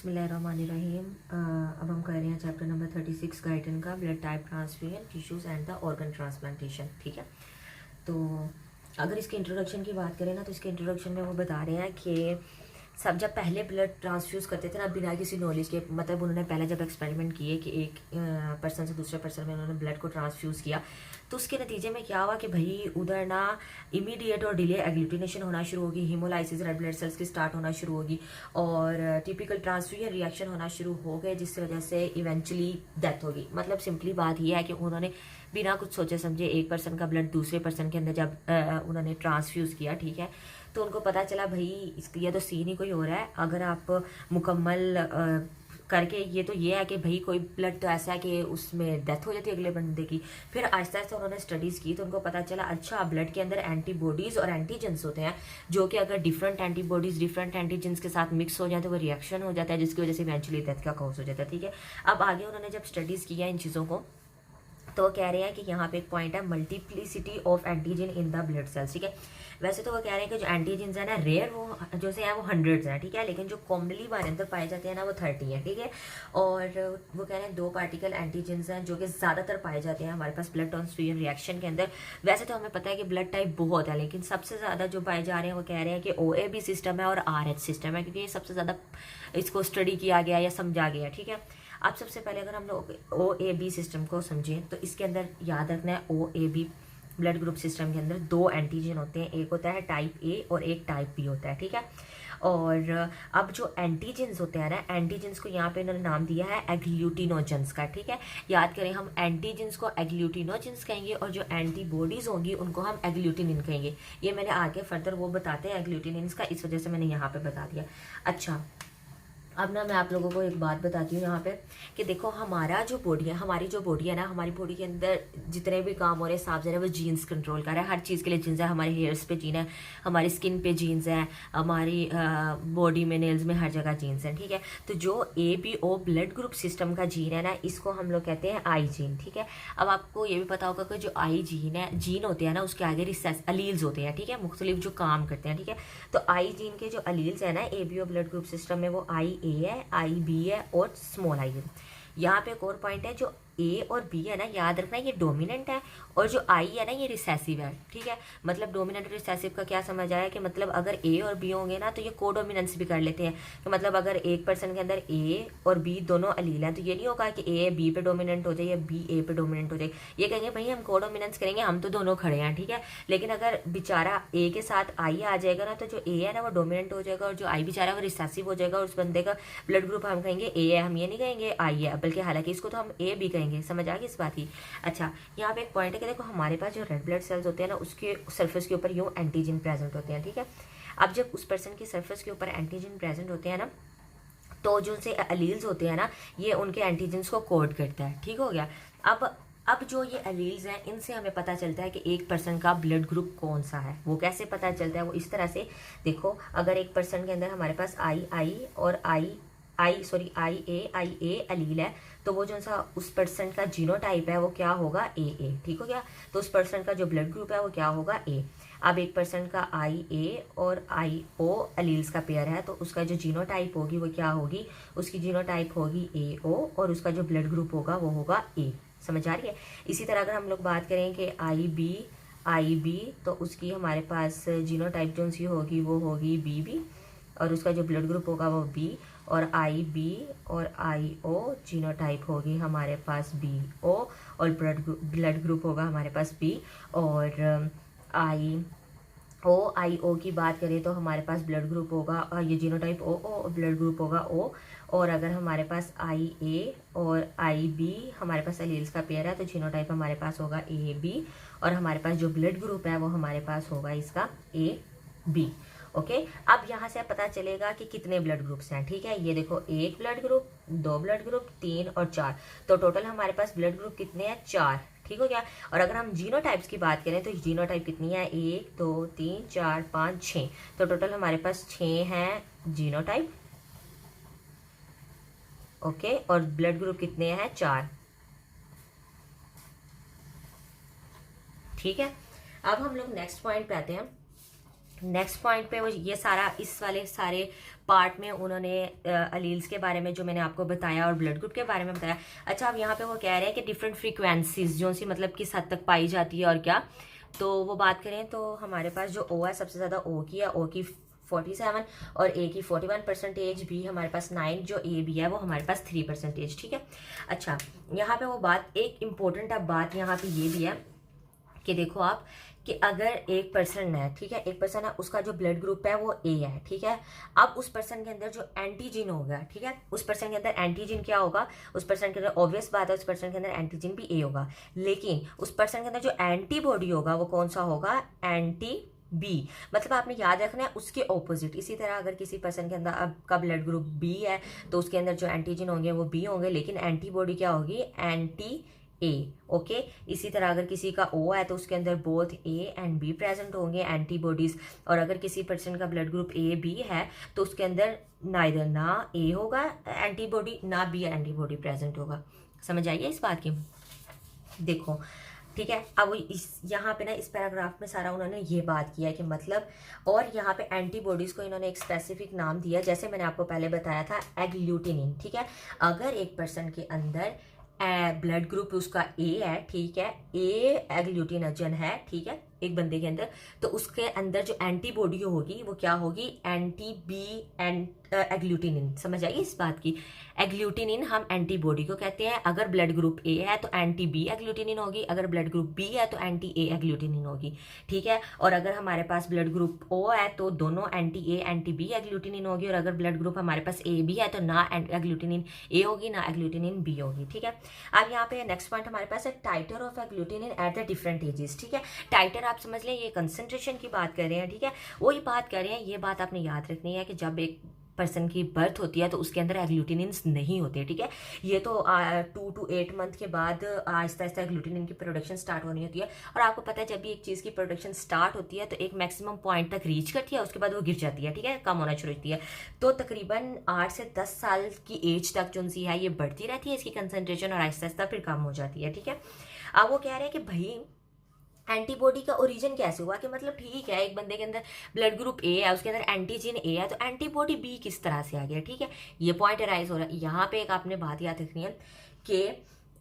बिस्मिल्लाहिर्रहमानिर्रहीम। अब हम कर रहे हैं चैप्टर नंबर 36 गाइडन का blood type transfusion tissues and the organ transplantation. ठीक है, तो अगर इसके इंट्रोडक्शन की बात करें ना, तो इसके इंट्रोडक्शन में वो बता रहे हैं कि सब जब पहले ब्लड ट्रांसफ्यूज़ करते थे ना बिना किसी नॉलेज के, मतलब उन्होंने पहले जब एक्सपेरिमेंट किए कि एक पर्सन से दूसरे पर्सन में उन्होंने ब्लड को ट्रांसफ्यूज़ किया, तो उसके नतीजे में क्या हुआ कि भाई उधर ना इमीडिएट और डिले एग्लूटिनेशन होना शुरू होगी, हीमोलाइसिस रेड ब्लड सेल्स की स्टार्ट होना शुरू होगी और टिपिकल ट्रांसफ्यूजन रिएक्शन होना शुरू हो गए, जिसकी वजह से इवेंचुअली डेथ होगी। मतलब सिंपली बात यह है कि उन्होंने बिना कुछ सोचे समझे एक पर्सन का ब्लड दूसरे पर्सन के अंदर जब उन्होंने ट्रांसफ्यूज़ किया, ठीक है, तो उनको पता चला भाई इसका ये तो सीन ही कोई हो रहा है। अगर आप मुकम्मल करके ये है कि भाई कोई ब्लड तो ऐसा है कि उसमें डेथ हो जाती है अगले बंदे की। फिर आहिस्ता आहिस्ता उन्होंने स्टडीज़ की तो उनको पता चला अच्छा ब्लड के अंदर एंटीबॉडीज़ और एंटीजेंस होते हैं, जो कि अगर डिफरेंट एंटीबॉडीज़ डिफरेंट एंटीजेंस के साथ मिक्स हो जाए तो वो रिएक्शन हो जाता है, जिसकी वजह से इवेंचुअली डेथ का कॉज हो जाता है। ठीक है, अब आगे उन्होंने जब स्टडीज़ किया इन चीज़ों को, तो वो कह रहे हैं कि यहाँ पे एक पॉइंट है multiplicity of antigen in the blood cells. ठीक है, वैसे तो वो कह रहे हैं कि जो एंटीजन्स है ना रेयर वो जो से है वो 100 हैं, ठीक है, लेकिन जो कॉमनली हमारे अंदर पाए जाते हैं ना वो 30 हैं। ठीक है, और वो कह रहे हैं 2 पार्टिकल एंटीजन्स हैं जो कि ज़्यादातर पाए जाते हैं हमारे पास ब्लड ट्रांसफ्यूजन रिएक्शन के अंदर। वैसे तो हमें पता है कि ब्लड टाइप बहुत है, लेकिन सबसे ज़्यादा जो पाए जा रहे हैं वो कह रहे हैं कि OAB सिस्टम है और RH सिस्टम है, क्योंकि ये सबसे ज़्यादा इसको स्टडी किया गया या समझा गया। ठीक है, अब सबसे पहले अगर हम लोग OAB सिस्टम को समझें तो इसके अंदर याद रखना है OAB ब्लड ग्रुप सिस्टम के अंदर 2 एंटीजन होते हैं, एक होता है टाइप A और एक टाइप B होता है। ठीक है, और अब जो एंटीजेंस होते हैं ना, एंटीजेंस को यहाँ पे इन्होंने नाम दिया है एग्लूटिनोजेंस का। ठीक है, याद करें हम एंटीजेंस को एग्लूटिनोजेंस कहेंगे और जो एंटीबॉडीज होंगी उनको हम एग्लूटिनिन कहेंगे। ये मैंने आगे फर्दर वो बताते हैं एग्लूटिनिन का, इस वजह से मैंने यहाँ पे बता दिया। अच्छा, अब ना मैं आप लोगों को एक बात बताती हूँ यहाँ पे कि देखो हमारी जो बॉडी है ना, हमारी बॉडी के अंदर जितने भी काम हो रहे हैं साफ जरा वो जीन्स कंट्रोल कर रहा है। हर चीज़ के लिए जीन्स है, हमारे हेयर्स पे जीन है, हमारी स्किन पे जीन्स है, हमारी बॉडी में नेल्स में हर जगह जीन्स हैं। ठीक है, तो जो ABO ब्लड ग्रुप सिस्टम का जीन है ना, इसको हम लोग कहते हैं आई जीन। ठीक है, अब आपको ये भी पता होगा कि जो आई जीन होते हैं ना उसके आगे रिसेस अलील्स होते हैं। ठीक है, मुख्तलिफ जो काम करते हैं। ठीक है, तो आई जीन के जो अलील्स है ना ABO ब्लड ग्रुप सिस्टम में वो IA है, IB है और स्मॉल I है। यहाँ पे एक और पॉइंट है, जो A और B है ना, याद रखना ये डोमिनेंट है और जो I है ना ये रिसेसिव है। ठीक है, मतलब डोमिनेंट और रिसेसिव का क्या समझ आया कि मतलब अगर A और B होंगे ना तो ये कोडोमिनेंस भी कर लेते हैं। तो मतलब अगर एक पर्सन के अंदर A और B दोनों अलील हैं तो ये नहीं होगा कि A B पे डोमिनेंट हो जाए या B A पे डोमिनेंट हो जाए। ये कहेंगे भाई हम कोडोमिनेंस करेंगे, हम तो दोनों खड़े हैं। ठीक है, लेकिन अगर बेचारा A के साथ I आ जाएगा ना तो जो A है ना वो डोमिनेंट हो जाएगा और जो I बेचारा वो रिसेसिव हो जाएगा और उस बंदे का ब्लड ग्रुप हम कहेंगे A है, हम ये नहीं कहेंगे I है, बल्कि हालांकि इसको तो हम AB कहेंगे। समझ आ गई इस बात की। अच्छा, यहाँ पे एक पॉइंट है कि देखो हमारे पास जो रेड ब्लड सेल्स होते हैं ना उसके सरफेस के ऊपर यूँ एंटीजन प्रेजेंट होते हैं। ठीक है, अब जब उस पर्सन की सरफेस के ऊपर एंटीजन प्रेजेंट होते हैं ना तो जो से अलील्स होते हैं ना ये उनके एंटीजन्स को कोड करता है। ठीक हो गया, अब जो ये अलील्स हैं इनसे हमें पता चलता है कि एक पर्सन का ब्लड ग्रुप कौन सा है। वो कैसे पता चलता है, वो इस तरह से देखो, अगर एक पर्सन के अंदर हमारे पास I और IA अलील है तो वो जो सा उस पर्सन का जीनोटाइप है वो क्या होगा AA। ठीक हो गया, तो उस पर्सन का जो ब्लड ग्रुप है वो क्या होगा A। अब एक पर्सन का IA और IO अलील्स का पेयर है तो उसका जो जीनोटाइप होगी वो क्या होगी, उसकी जीनोटाइप होगी AO और उसका जो ब्लड ग्रुप होगा वो होगा A। समझ आ रही है। इसी तरह अगर हम लोग बात करें कि IB तो उसकी हमारे पास जीनोटाइप जो सी होगी वो होगी BB और उसका जो ब्लड ग्रुप होगा वो B, और IB और IO जीनोटाइप होगी हमारे पास BO और ब्लड ग्रुप होगा हमारे पास B, और IO की बात करें तो हमारे पास ब्लड ग्रुप होगा ये जीनोटाइप O और ब्लड ग्रुप होगा O, और अगर हमारे पास IA और IB हमारे पास अलील्स का पेयर है तो जीनोटाइप हमारे पास होगा AB और हमारे पास जो ब्लड ग्रुप है वो हमारे पास होगा इसका AB। ओके, अब यहाँ से पता चलेगा कि कितने ब्लड ग्रुप्स हैं। ठीक है, ये देखो 1 ब्लड ग्रुप, 2 ब्लड ग्रुप, 3 और 4, तो टोटल हमारे पास ब्लड ग्रुप कितने हैं, 4। ठीक हो गया, और अगर हम जीनोटाइप्स की बात करें तो जीनोटाइप कितनी है, 1 2 3 4 5 6, तो टोटल हमारे पास 6 हैं जीनोटाइप। ओके, और ब्लड ग्रुप कितने हैं, 4। ठीक है, अब हम लोग नेक्स्ट पॉइंट पे आते हैं। नेक्स्ट पॉइंट पे वो ये सारा इस वाले सारे पार्ट में उन्होंने अलील्स के बारे में जो मैंने आपको बताया और ब्लड ग्रुप के बारे में बताया। अच्छा, अब यहाँ पे वो कह रहे हैं कि डिफरेंट फ्रीक्वेंसीज जो सी मतलब किस हद तक पाई जाती है और क्या, तो वो बात करें तो हमारे पास जो ओ है सबसे ज़्यादा ओ की है, ओ की 47 और ए की 41%, बी हमारे पास 9, जो ए बी है वो हमारे पास 3%। ठीक है। अच्छा, यहाँ पे वो बात एक इम्पोर्टेंट अब बात यहाँ पे ये भी है कि देखो आप कि अगर एक पर्सन है, ठीक है, एक पर्सन है, उसका जो ब्लड ग्रुप है वो ए है, ठीक है, अब उस पर्सन के अंदर जो एंटीजन होगा, ठीक है, उस पर्सन के अंदर एंटीजन क्या होगा, उस पर्सन के अंदर ऑब्वियस बात है उस पर्सन के अंदर एंटीजन भी ए होगा, लेकिन उस पर्सन के अंदर जो एंटीबॉडी होगा वो कौन सा होगा, एंटी बी। मतलब आपने याद रखना है उसके ऑपोजिट। इसी तरह अगर किसी पर्सन के अंदर आपका ब्लड ग्रुप बी है तो उसके अंदर जो एंटीजन होंगे वो बी होंगे, लेकिन एंटीबॉडी क्या होगी, एंटी ए। ओके, इसी तरह अगर किसी का ओ है तो उसके अंदर both A and be present होंगे एंटीबॉडीज, और अगर किसी पर्सन का ब्लड ग्रुप ए बी है तो उसके अंदर नाइदर ना ए होगा एंटीबॉडी ना बी एंटीबॉडी प्रेजेंट होगा। समझ आइए इस बात की। देखो ठीक है, अब इस यहाँ पे ना इस पैराग्राफ में सारा उन्होंने ये बात किया है कि मतलब, और यहाँ पे एंटीबॉडीज को इन्होंने एक स्पेसिफिक नाम दिया, जैसे मैंने आपको पहले बताया था एग्लूटिनिन। ठीक है, अगर एक पर्सन के अंदर ब्लड ग्रुप उसका ए है, ठीक है, ए एग्लूटिनोजन है, ठीक है, एक बंदे के अंदर, तो उसके अंदर जो एंटीबॉडी होगी वो क्या होगी, एंटी बी एंड एग्लूटिनिन। समझ आइए इस बात की, एग्लूटिनिन हम एंटीबॉडी को कहते हैं। अगर ब्लड ग्रुप ए है तो एंटी बी एग्लूटिनिन होगी, अगर ब्लड ग्रुप बी है तो एंटी ए एग्लूटिनिन होगी। ठीक है, और अगर हमारे पास ब्लड ग्रुप ओ है तो दोनों anti A anti B agglutinin होगी, और अगर ब्लड ग्रुप हमारे पास ए बी है तो ना एग्लूटिनिन ए होगी ना एग्लूटिनिन बी होगी। ठीक है, अब यहाँ पे नेक्स्ट पॉइंट हमारे पास है titre of agglutinin at the different ages. ठीक है, टाइटर आप समझ लें ये कंसंट्रेशन की बात कर रहे हैं। ठीक है, वही बात कर रहे हैं, ये बात आपने याद रखनी है कि जब एक पर्सन की बर्थ होती है तो उसके अंदर एग्लूटिनिन्स नहीं होते। ठीक है, ये तो 2 to 8 मंथ के बाद आहिस्ता आहिस्ता एग्लूटिनिन की प्रोडक्शन स्टार्ट होनी होती है, और आपको पता है जब भी एक चीज़ की प्रोडक्शन स्टार्ट होती है तो एक मैक्सिमम पॉइंट तक रीच करती है, उसके बाद वो गिर जाती है। ठीक है, कम होना शुरू होती है, तो तकरीबन 8 से 10 साल की एज तक जो सी है ये बढ़ती रहती है इसकी कंसनट्रेशन, और आहिस्ता आहिस्ता फिर कम हो जाती है। ठीक है, अब वो कह रहे हैं कि भाई एंटीबॉडी का ओरिजिन कैसे हुआ, कि मतलब ठीक है एक बंदे के अंदर ब्लड ग्रुप ए है, उसके अंदर एंटीजन ए है, तो एंटीबॉडी बी किस तरह से आ गया। ठीक है, ये पॉइंट अराइज हो रहा है। यहाँ पे एक आपने बात याद रखनी है कि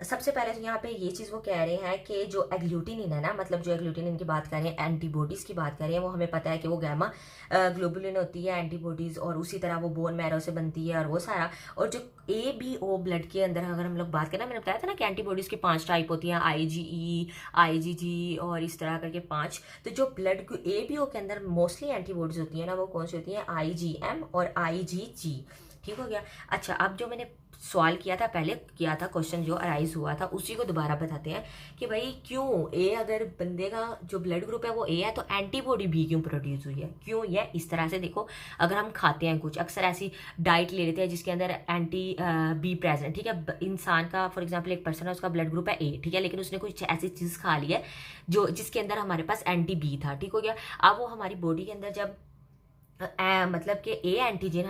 सबसे पहले तो यहाँ पे ये चीज़ वो कह रहे हैं कि जो एग्लूटिनिन है ना, मतलब जो एग्लूटिनिन की बात कर रहे हैं, एंटीबॉडीज़ की बात कर रहे हैं, वो हमें पता है कि वो गैमा ग्लोबुलिन होती है एंटीबॉडीज़, और उसी तरह वो बोन मैरो से बनती है और वो सारा। और जो ए बी ओ ब्लड के अंदर अगर हम लोग बात करें, मैंने बताया था ना कि एंटीबॉडीज़ की 5 टाइप होती हैं, IgE, IgG और इस तरह करके 5। तो जो ब्लड ए बी ओ के अंदर मोस्टली एंटीबॉडीज़ होती है ना, वो कौन सी होती हैं, IgM और IgG। ठीक हो गया। अच्छा, अब जो मैंने सवाल किया था पहले, किया था क्वेश्चन जो अराइज हुआ था, उसी को दोबारा बताते हैं कि भाई क्यों ए, अगर बंदे का जो ब्लड ग्रुप है वो ए है तो एंटीबॉडी बी क्यों प्रोड्यूस हुई है, क्यों। ये इस तरह से देखो, अगर हम खाते हैं कुछ, अक्सर ऐसी डाइट ले लेते हैं जिसके अंदर एंटी बी प्रेजेंट। ठीक है, इंसान का फॉर एग्जाम्पल एक पर्सन है, उसका ब्लड ग्रुप है ए, ठीक है, लेकिन उसने कुछ ऐसी चीज़ खा ली है जो जिसके अंदर हमारे पास एंटी बी था। ठीक हो गया, अब वो हमारी बॉडी के अंदर जब मतलब कि A antigen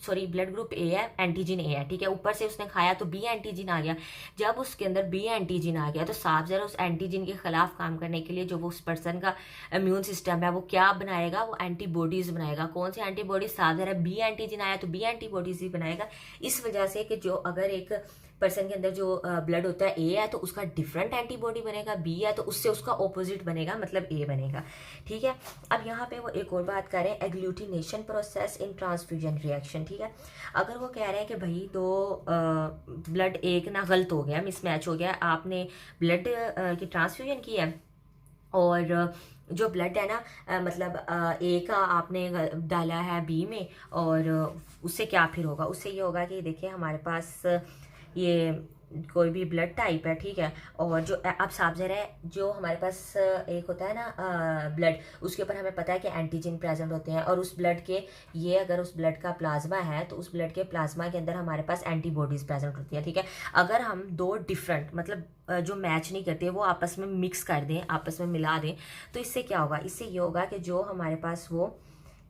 sorry blood group A है, एंटीजन ए है, ठीक है, ऊपर से उसने खाया तो बी एंटीजन आ गया। जब उसके अंदर बी एंटीजन आ गया तो साफ जरा उस एंटीजन के खिलाफ काम करने के लिए जो वो उस पर्सन का इम्यून सिस्टम है वो क्या बनाएगा, वो एंटीबॉडीज बनाएगा। कौन सी एंटीबॉडीज, साफ जरा बी एंटीजन आया तो बी एंटीबॉडीज ही बनाएगा। इस वजह से कि जो अगर एक पर्सन के अंदर जो ब्लड होता है ए है तो उसका डिफरेंट एंटीबॉडी बनेगा, बी है तो उससे उसका ऑपोजिट बनेगा, मतलब ए बनेगा। ठीक है, अब यहाँ पे वो एक और बात कर रहे हैं, agglutination process in transfusion reaction. ठीक है, अगर वो कह रहे हैं कि भाई दो ब्लड एक ना गलत हो गया, मिसमैच हो गया, आपने ब्लड की ट्रांसफ्यूजन की है और जो ब्लड है ना मतलब ए का आपने डाला है बी में, और उससे क्या फिर होगा, उससे ये होगा कि देखिए हमारे पास ये कोई भी ब्लड टाइप है, ठीक है, और जो अब साफ ज़रा है जो हमारे पास एक होता है ना ब्लड, उसके ऊपर हमें पता है कि एंटीजन प्रेजेंट होते हैं, और उस ब्लड के ये अगर उस ब्लड का प्लाज्मा है तो उस ब्लड के प्लाज्मा के अंदर हमारे पास एंटीबॉडीज़ प्रेजेंट होती है। ठीक है, अगर हम दो डिफरेंट मतलब जो मैच नहीं करते वो आपस में मिक्स कर दें, आपस में मिला दें, तो इससे क्या होगा, इससे ये होगा कि जो हमारे पास वो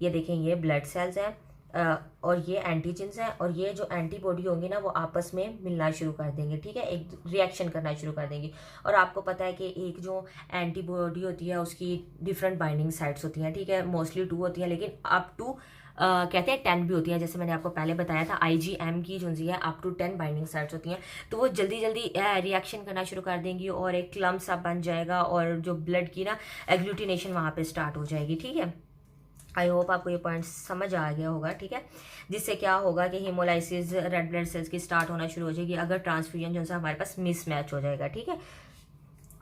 ये देखें ये ब्लड सेल्स हैं और ये एंटीजेंस हैं, और ये जो एंटीबॉडी होंगी ना वो आपस में मिलना शुरू कर देंगे, ठीक है, एक रिएक्शन करना शुरू कर देंगी। और आपको पता है कि एक जो एंटीबॉडी होती है उसकी डिफरेंट बाइंडिंग साइट्स होती हैं, ठीक है, मोस्टली 2 होती हैं, लेकिन अप टू कहते हैं 10 भी होती हैं। जैसे मैंने आपको पहले बताया था IgM की जो है अप टू 10 बाइंडिंग साइट्स होती हैं। तो वो जल्दी जल्दी रिएक्शन करना शुरू कर देंगी और एक क्लम्प सा बन जाएगा और जो ब्लड की ना एग्लूटिनेशन वहाँ पे स्टार्ट हो जाएगी, ठीक है। आई होप आपको ये पॉइंट समझ आ गया होगा, ठीक है। जिससे क्या होगा कि हीमोलाइसिस रेड ब्लड सेल्स की स्टार्ट होना शुरू हो जाएगी अगर ट्रांसफ्यूजन जो है हमारे पास मिसमैच हो जाएगा, ठीक है।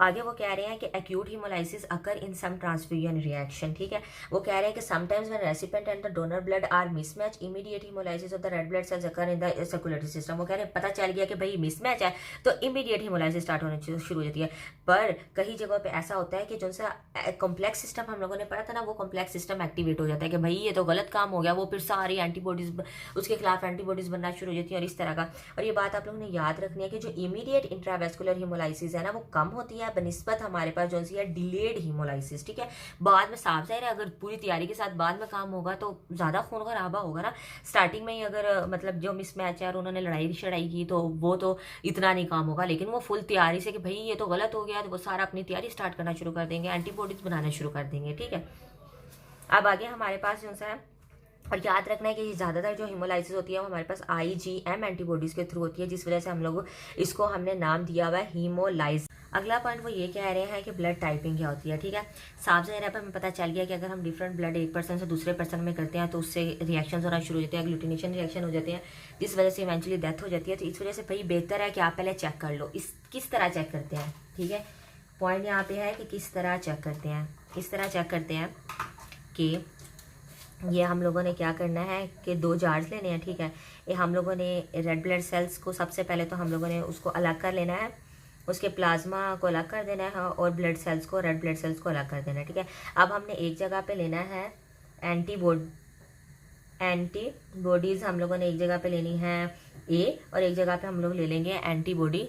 आगे वो कह रहे हैं कि acute haemolysis occur in some transfusion reaction, ठीक है। वो कह रहे हैं कि sometimes when recipient and the donor blood are mismatch immediate haemolysis of the red blood cells occur in the circulatory system. वो कह रहे हैं पता चल गया कि भाई मिसमैच है तो इमीडिएट हीमोलाइसिस स्टार्ट होने शुरू हो जाती है। पर कई जगहों पे ऐसा होता है कि जो सा कॉम्प्लेक्स सिस्टम हम लोगों ने पढ़ा था ना, वो कॉम्प्लेक्स सिस्टम एक्टिवेट हो जाता है कि भाई ये तो गलत काम हो गया, वो फिर सारी एंटीबॉडीज उसके खिलाफ एंटीबॉडीज बनना शुरू हो जाती है और इस तरह का। और ये बात आप लोगों ने याद रखनी है कि जो इमीडिएट इंट्रावेस्कुलर हीमोलाइसिस है ना वो कम होती है बनिस्बत हमारे पास जो है डिलेड हीमोलाइसिस, ठीक है। बाद में साफ जाहिर है अगर पूरी तैयारी के साथ बाद में काम होगा तो ज्यादा खून खराबा होगा ना। स्टार्टिंग में ही अगर मतलब जो मिसमैच है और उन्होंने लड़ाई शड़ाई की तो वो तो इतना नहीं काम होगा, लेकिन वो फुल तैयारी से कि भाई ये तो गलत हो गया तो वो सारा अपनी तैयारी स्टार्ट करना शुरू कर देंगे, एंटीबॉडीज बनाना शुरू कर देंगे, ठीक है। अब आगे हमारे पास जो है, और याद रखना है कि ज़्यादातर जो हीमोलाइसिस होती है वो हमारे पास IgM एंटीबॉडीज़ के थ्रू होती है, जिस वजह से हम लोग इसको हमने नाम दिया हुआ है हीमोलाइज। अगला पॉइंट वो ये कह रहे हैं कि ब्लड टाइपिंग क्या होती है, ठीक है। साफ ज़ाहिर है हमें पता चल गया कि अगर हम डिफरेंट ब्लड एक पर्सन से दूसरे पर्सन में करते हैं तो उससे रिएक्शन होना शुरू हो जाते हैं, ग्लूटिनेशन रिएक्शन हो जाते हैं, जिस वजह से इवेंचुअली डेथ हो जाती है। तो इस वजह से भाई बेहतर है कि आप पहले चेक कर लो इस किस तरह चेक करते हैं, ठीक है। पॉइंट यहाँ पे है कि किस तरह चेक करते हैं। इस तरह चेक करते हैं कि ये हम लोगों ने क्या करना है कि 2 जार्स लेने हैं, ठीक है। ये हम लोगों ने रेड ब्लड सेल्स को सबसे पहले तो हम लोगों ने उसको अलग कर लेना है, उसके प्लाज्मा को अलग कर देना है और ब्लड सेल्स को रेड ब्लड सेल्स को अलग कर देना है, ठीक है। अब हमने एक जगह पे लेना है एंटीबॉडीज़ हम लोगों ने एक जगह पे लेनी है A और एक जगह पे हम लोग ले लेंगे एंटीबॉडी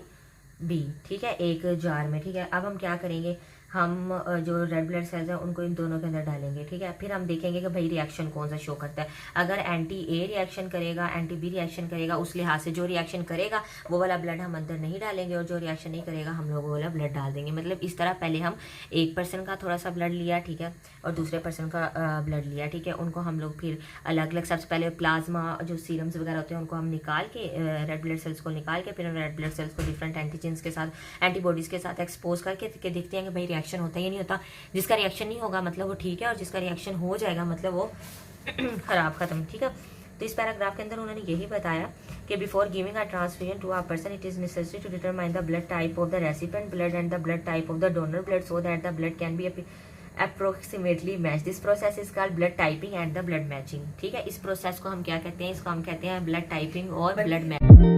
B, ठीक है, एक जार में, ठीक है। अब हम क्या करेंगे, हम जो रेड ब्लड सेल्स हैं उनको इन दोनों के अंदर डालेंगे, ठीक है। फिर हम देखेंगे कि भाई रिएक्शन कौन सा शो करता है। अगर एंटी A रिएक्शन करेगा, एंटी B रिएक्शन करेगा, उस लिहाज से जो रिएक्शन करेगा वो वाला ब्लड हम अंदर नहीं डालेंगे और जो रिएक्शन नहीं करेगा हम लोग वो वाला ब्लड डाल देंगे। मतलब इस तरह पहले हम एक पर्सन का थोड़ा सा ब्लड लिया, ठीक है, और दूसरे पर्सन का ब्लड लिया, ठीक है। उनको हम लोग फिर अलग अलग सबसे पहले प्लाज्मा जो सीरम्स वगैरह होते हैं उनको हम निकाल के रेड ब्लड सेल्स को निकाल के फिर रेड ब्लड सेल्स को डिफरेंट एंटीजेंस के साथ एंटीबॉडीज़ के साथ एक्सपोज करके देखते हैं कि भाई रिएक्शन होता है या नहीं होता। जिसका रिएक्शन नहीं होगा मतलब वो ठीक है, और जिसका रिएक्शन हो जाएगा मतलब वो खराब खत्म, ठीक है। तो इस पैराग्राफ के अंदर उन्होंने यही बताया कि before giving a transfusion to a person it is necessary to determine the blood type of the recipient blood and the blood type of the donor blood so that the blood can be approximately match. This process is called blood typing and the blood matching, ठीक है। इस process को हम क्या कहते हैं, इसको हम कहते हैं ब्लड टाइपिंग और ब्लड मैचिंग।